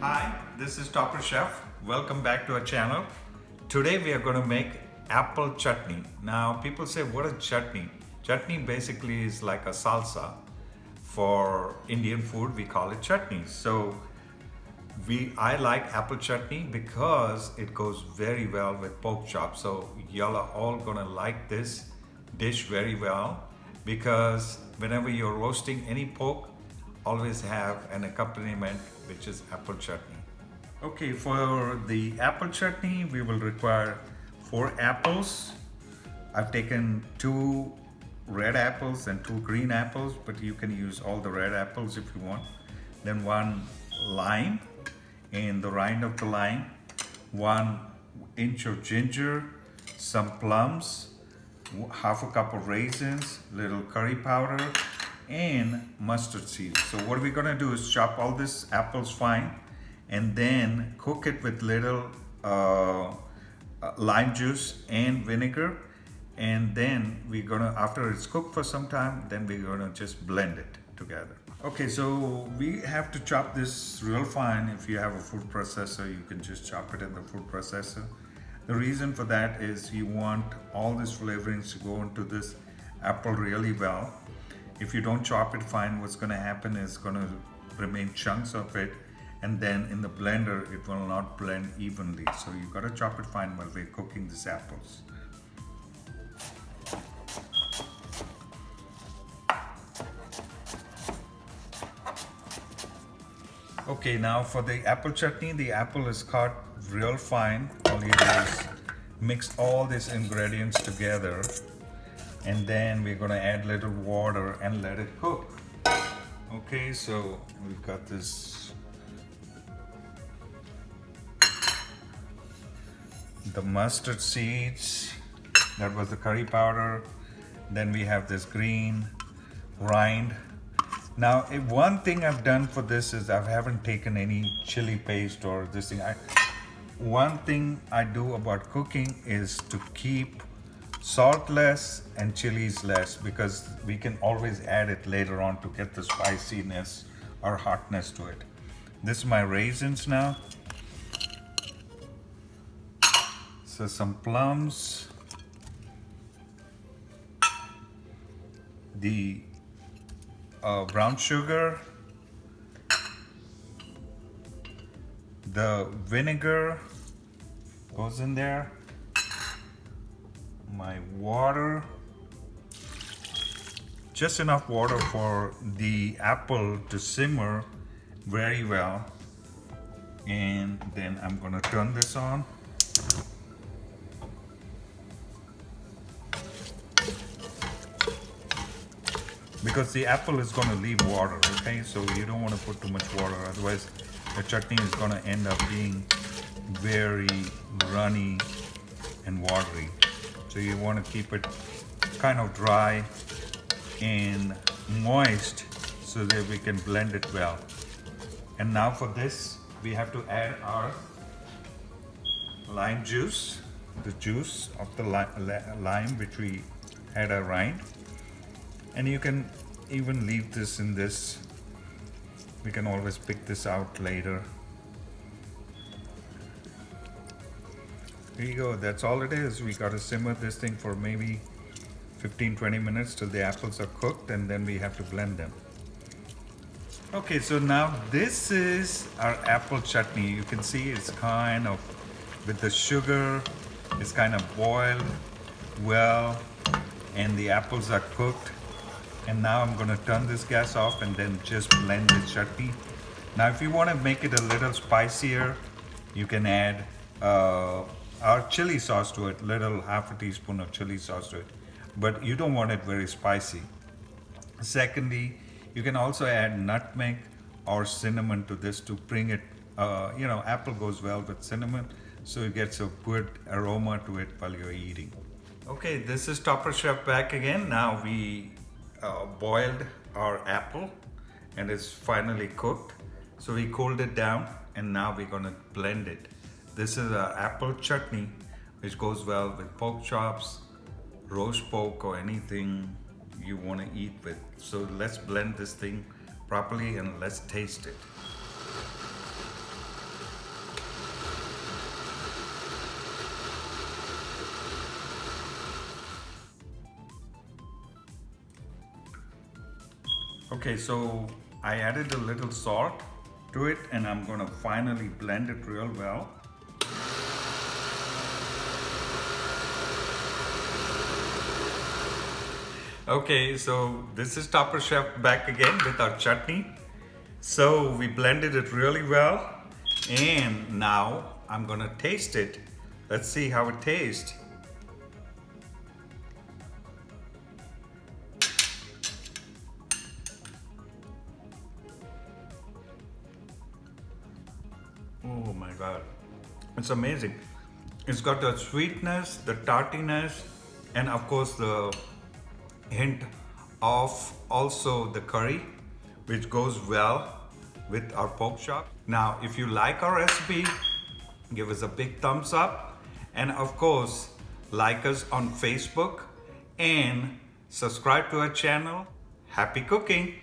Hi, this is Topper Chef. Welcome back to our channel. Today we are going to make apple chutney. Now people say, what is chutney? Chutney basically is like a salsa. For Indian food we call it chutney. So I like apple chutney because it goes very well with pork chop. So y'all are all gonna like this dish very well because whenever you're roasting any pork, always have an accompaniment which is apple chutney. Okay, for the apple chutney we will require 4 apples. I've taken 2 red apples and 2 green apples, but you can use all the red apples if you want. Then 1 lime, in the rind of the lime, 1 inch of ginger, some plums, half a cup of raisins, little curry powder, and mustard seeds. So what we're gonna do is chop all these apples fine and then cook it with little lime juice and vinegar. And then we're gonna, after it's cooked for some time, then we're gonna just blend it together. Okay, so we have to chop this real fine. If you have a food processor, you can just chop it in the food processor. The reason for that is you want all these flavorings to go into this apple really well. If you don't chop it fine, what's gonna happen is gonna remain chunks of it, and then in the blender, it will not blend evenly. So you gotta chop it fine while we're cooking these apples. Okay, now for the apple chutney, the apple is cut real fine. All you do is mix all these ingredients together, and then we're gonna add little water and let it cook. Okay, so we've got this, the mustard seeds, that was the curry powder. Then we have this green rind. Now, one thing I've done for this is I haven't taken any chili paste or this thing. One thing I do about cooking is to keep salt less and chilies less, because we can always add it later on to get the spiciness or hotness to it. This is my raisins now. So some plums. The brown sugar, the vinegar goes in there, my water, just enough water for the apple to simmer very well. And then I'm gonna turn this on. Because the apple is going to leave water, okay? So you don't want to put too much water, otherwise the chutney is going to end up being very runny and watery. So you want to keep it kind of dry and moist so that we can blend it well. And now for this, we have to add our lime juice, the juice of the lime which we had a rind. And you can even leave this in this. We can always pick this out later. Here you go, that's all it is. We gotta simmer this thing for maybe 15-20 minutes till the apples are cooked, and then we have to blend them. Okay, so now this is our apple chutney. You can see it's kind of, with the sugar, it's kind of boiled well, and the apples are cooked. And now I'm going to turn this gas off and then just blend the chutney. Now if you want to make it a little spicier, you can add our chili sauce to it, little half a teaspoon of chili sauce to it. But you don't want it very spicy. Secondly, you can also add nutmeg or cinnamon to this to bring it, apple goes well with cinnamon, so it gets a good aroma to it while you're eating. Okay, this is Topper Chef back again. Now we boiled our apple and it's finally cooked, so we cooled it down, and now we're gonna blend it. This is our apple chutney, which goes well with pork chops, roast pork, or anything you want to eat with. So let's blend this thing properly and let's taste it. Okay, so I added a little salt to it and I'm gonna finally blend it real well. Okay, so this is Topper Chef back again with our chutney. So we blended it really well and now I'm gonna taste it. Let's see how it tastes. Oh my God, it's amazing. It's got the sweetness, the tartiness, and of course the hint of also the curry, which goes well with our pork chop. Now, if you like our recipe, give us a big thumbs up, and of course, like us on Facebook and subscribe to our channel. Happy cooking!